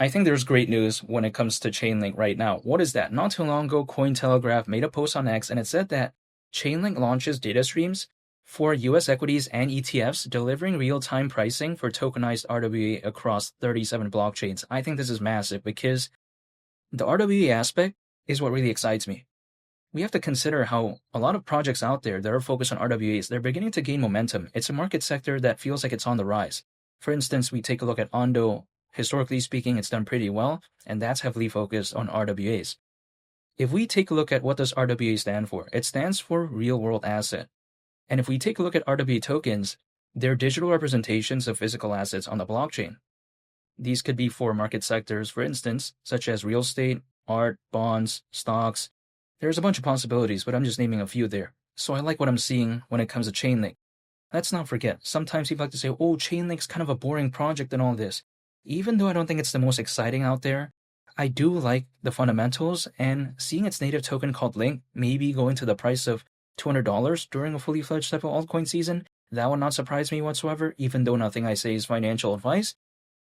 I think there's great news when it comes to Chainlink right now. What is that? Not too long ago, Cointelegraph made a post on X and it said that Chainlink launches data streams for US equities and ETFs, delivering real-time pricing for tokenized RWA across 37 blockchains. I think this is massive because the RWA aspect is what really excites me. We have to consider how a lot of projects out there that are focused on RWAs, they're beginning to gain momentum. It's a market sector that feels like it's on the rise. For instance, we take a look at Ondo. Historically speaking, it's done pretty well, and that's heavily focused on RWAs. If we take a look at what does RWA stand for, it stands for real world asset. And if we take a look at RWA tokens, they're digital representations of physical assets on the blockchain. These could be for market sectors, for instance, such as real estate, art, bonds, stocks. There's a bunch of possibilities, but I'm just naming a few there. So I like what I'm seeing when it comes to Chainlink. Let's not forget, sometimes people like to say, oh, Chainlink's kind of a boring project and all this. Even though I don't think it's the most exciting out there, I do like the fundamentals, and seeing its native token called Link maybe going to the price of $200 during a fully fledged type of altcoin season, that would not surprise me whatsoever, even though nothing I say is financial advice.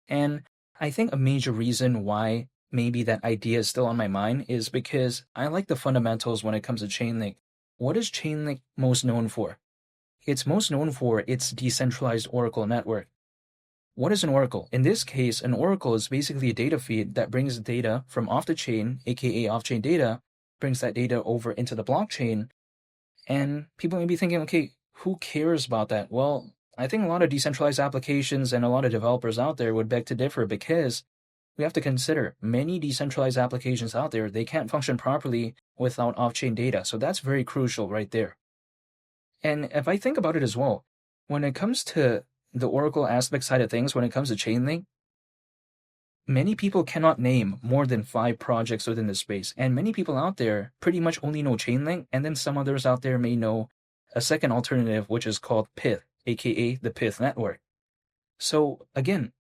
And I think a major reason why maybe that idea is still on my mind is because I like the fundamentals when it comes to Chainlink. What is Chainlink most known for? It's most known for its decentralized Oracle network. What is an oracle? In this case, an oracle is basically a data feed that brings data from off the chain, aka off-chain data, brings that data over into the blockchain. And people may be thinking, okay, who cares about that? Well, I think a lot of decentralized applications and a lot of developers out there would beg to differ because we have to consider many decentralized applications out there, they can't function properly without off-chain data. So that's very crucial right there. And if I think about it as well, when it comes to the Oracle aspect side of things, when it comes to Chainlink, many people cannot name more than 5 projects within this space. And many people out there pretty much only know Chainlink, and then some others out there may know a second alternative, which is called Pyth, aka the Pyth network. So again,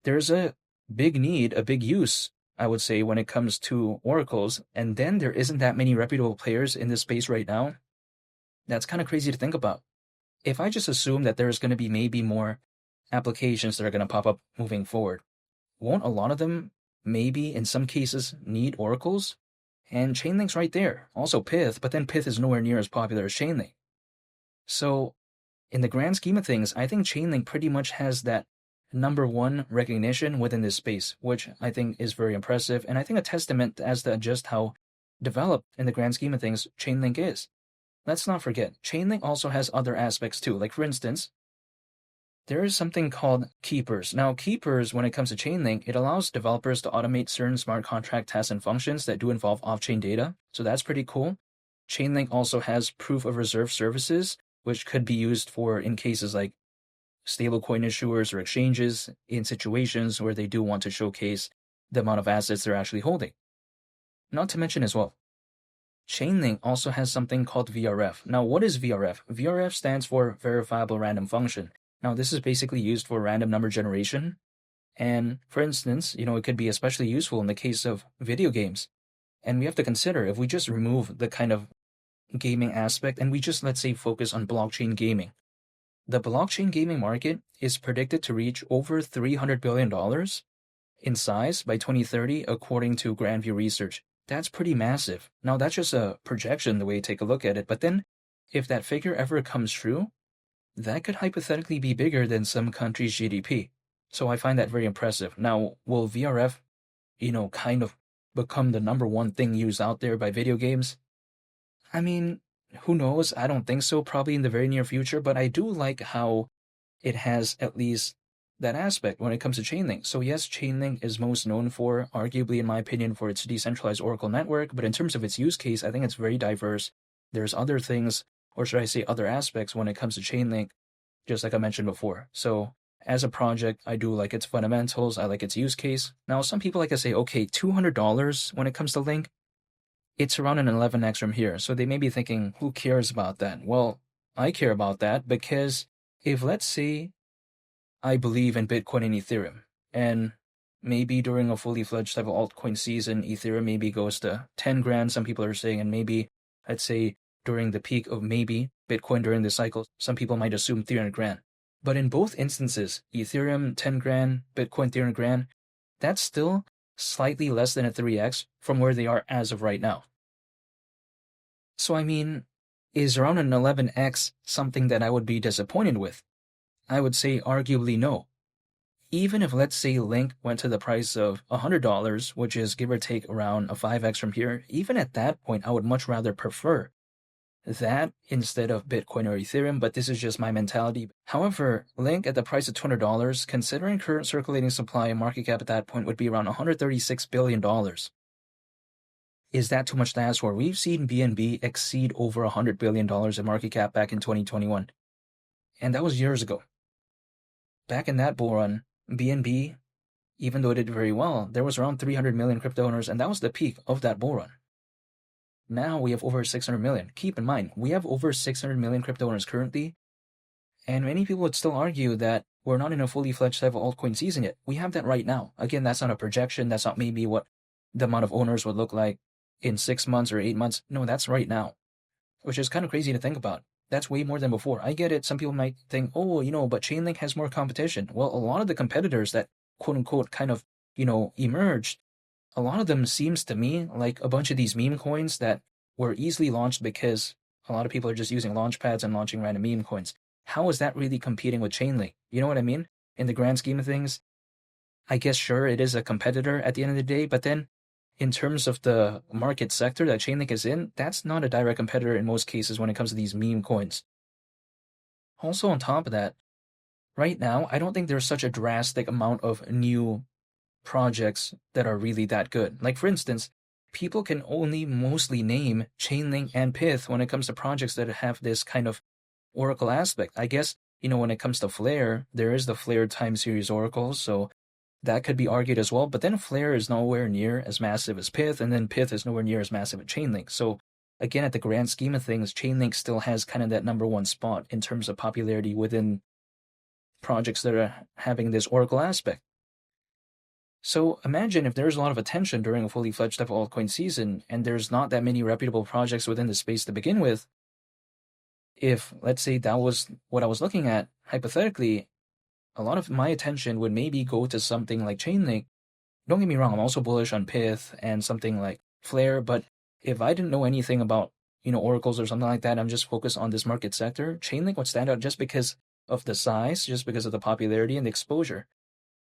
there's a big need, a big use, I would say, when it comes to oracles, and then there isn't that many reputable players in this space right now. That's kind of crazy to think about. If I just assume that there's going to be maybe more applications that are going to pop up moving forward, won't a lot of them maybe in some cases need oracles? And Chainlink's right there. Also Pyth, but then Pyth is nowhere near as popular as Chainlink. So in the grand scheme of things, I think Chainlink pretty much has that number one recognition within this space, which I think is very impressive, and I think a testament as to just how developed in the grand scheme of things Chainlink is. Let's not forget, Chainlink also has other aspects too. Like for instance, there is something called keepers. Now, keepers, when it comes to Chainlink, it allows developers to automate certain smart contract tasks and functions that do involve off-chain data. So that's pretty cool. Chainlink also has proof of reserve services, which could be used for in cases like stablecoin issuers or exchanges in situations where they do want to showcase the amount of assets they're actually holding. Not to mention as well, Chainlink also has something called VRF. Now, what is VRF? VRF stands for Verifiable Random Function. Now, this is basically used for random number generation. And for instance, it could be especially useful in the case of video games. And we have to consider if we just remove the kind of gaming aspect and we just, let's say, focus on blockchain gaming. The blockchain gaming market is predicted to reach over $300 billion in size by 2030, according to Grandview Research. That's pretty massive. Now, that's just a projection, the way you take a look at it. But then, if that figure ever comes true, that could hypothetically be bigger than some countries' GDP. So I find that very impressive. Now, will VRF, kind of become the number one thing used out there by video games? I mean, who knows? I don't think so, probably in the very near future, but I do like how it has at least that aspect when it comes to Chainlink. So yes, Chainlink is most known for, arguably in my opinion, for its decentralized Oracle network, but in terms of its use case, I think it's very diverse. There's other things, or should I say other aspects when it comes to Chainlink, just like I mentioned before. So as a project, I do like its fundamentals, I like its use case. Now, some people like to say, okay, $200 when it comes to Link, it's around an 11x from here. So they may be thinking, who cares about that? Well, I care about that because if, let's say, I believe in Bitcoin and Ethereum, and maybe during a fully fledged type of altcoin season, Ethereum maybe goes to 10 grand, some people are saying, and maybe, let's say, during the peak of maybe Bitcoin during the cycle, some people might assume 300 grand. But in both instances, Ethereum 10 grand, Bitcoin 300 grand, that's still slightly less than a 3x from where they are as of right now. So I mean, is around an 11x something that I would be disappointed with? I would say arguably no. Even if, let's say, Link went to the price of $100, which is give or take around a 5x from here, even at that point, I would much rather prefer that instead of Bitcoin or Ethereum, but this is just my mentality. However, Link at the price of $200, considering current circulating supply and market cap at that point would be around $136 billion. Is that too much to ask for? We've seen BNB exceed over $100 billion in market cap back in 2021, and that was years ago. Back in that bull run, BNB, even though it did very well, there was around 300 million crypto owners, and that was the peak of that bull run. Now we have over 600 million. Keep in mind, we have over 600 million crypto owners currently, and many people would still argue that we're not in a fully fledged type of altcoin season yet. We have that right now. Again, that's not a projection. That's not maybe what the amount of owners would look like in 6 months or 8 months. No, that's right now, which is kind of crazy to think about. That's way more than before. I get it. Some people might think, oh, but Chainlink has more competition. Well, a lot of the competitors that quote unquote kind of, emerged, a lot of them seems to me like a bunch of these meme coins that were easily launched because a lot of people are just using launch pads and launching random meme coins. How is that really competing with Chainlink? You know what I mean? In the grand scheme of things, I guess sure it is a competitor at the end of the day, but then in terms of the market sector that Chainlink is in, that's not a direct competitor in most cases when it comes to these meme coins. Also on top of that, right now, I don't think there's such a drastic amount of new projects that are really that good. Like for instance, people can only mostly name Chainlink and Pyth when it comes to projects that have this kind of Oracle aspect. I guess, when it comes to Flare, there is the Flare time series Oracle, so that could be argued as well. But then Flare is nowhere near as massive as Pyth, and then Pyth is nowhere near as massive as Chainlink. So again, at the grand scheme of things, Chainlink still has kind of that number one spot in terms of popularity within projects that are having this Oracle aspect. So imagine if there's a lot of attention during a fully fledged type of altcoin season, and there's not that many reputable projects within the space to begin with. If, let's say, that was what I was looking at, hypothetically, a lot of my attention would maybe go to something like Chainlink. Don't get me wrong, I'm also bullish on Pyth and something like Flare, but if I didn't know anything about, oracles or something like that, I'm just focused on this market sector, Chainlink would stand out just because of the size, just because of the popularity and the exposure.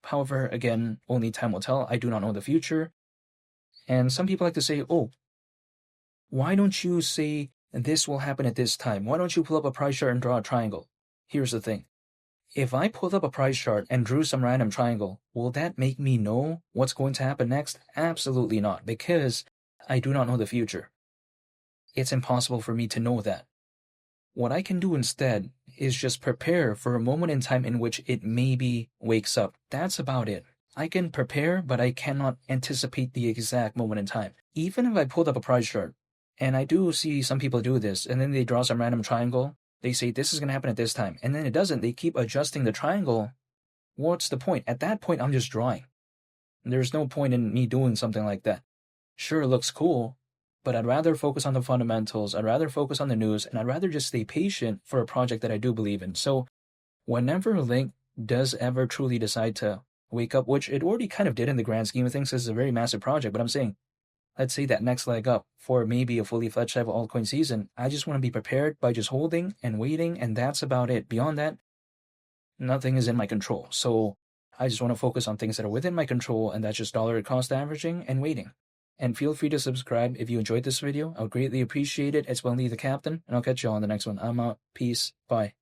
However, again, only time will tell. I do not know the future. And some people like to say, oh, why don't you say this will happen at this time? Why don't you pull up a price chart and draw a triangle? Here's the thing. If I pulled up a price chart and drew some random triangle, will that make me know what's going to happen next? Absolutely not, because I do not know the future. It's impossible for me to know that. What I can do instead is just prepare for a moment in time in which it maybe wakes up. That's about it. I can prepare, but I cannot anticipate the exact moment in time. Even if I pulled up a price chart, and I do see some people do this, and then they draw some random triangle, they say this is going to happen at this time, and then it doesn't. They keep adjusting the triangle. What's the point? At that point, I'm just drawing. There's no point in me doing something like that. Sure, it looks cool, but I'd rather focus on the fundamentals, I'd rather focus on the news, and I'd rather just stay patient for a project that I do believe in. So whenever Link does ever truly decide to wake up, which it already kind of did in the grand scheme of things, this is a very massive project, but I'm saying, let's say that next leg up for maybe a fully fledged type of altcoin season, I just want to be prepared by just holding and waiting, and that's about it. Beyond that, nothing is in my control. So I just want to focus on things that are within my control, and that's just dollar cost averaging and waiting. And feel free to subscribe if you enjoyed this video. I would greatly appreciate it. It's Wendy the Captain, and I'll catch you all on the next one. I'm out. Peace. Bye.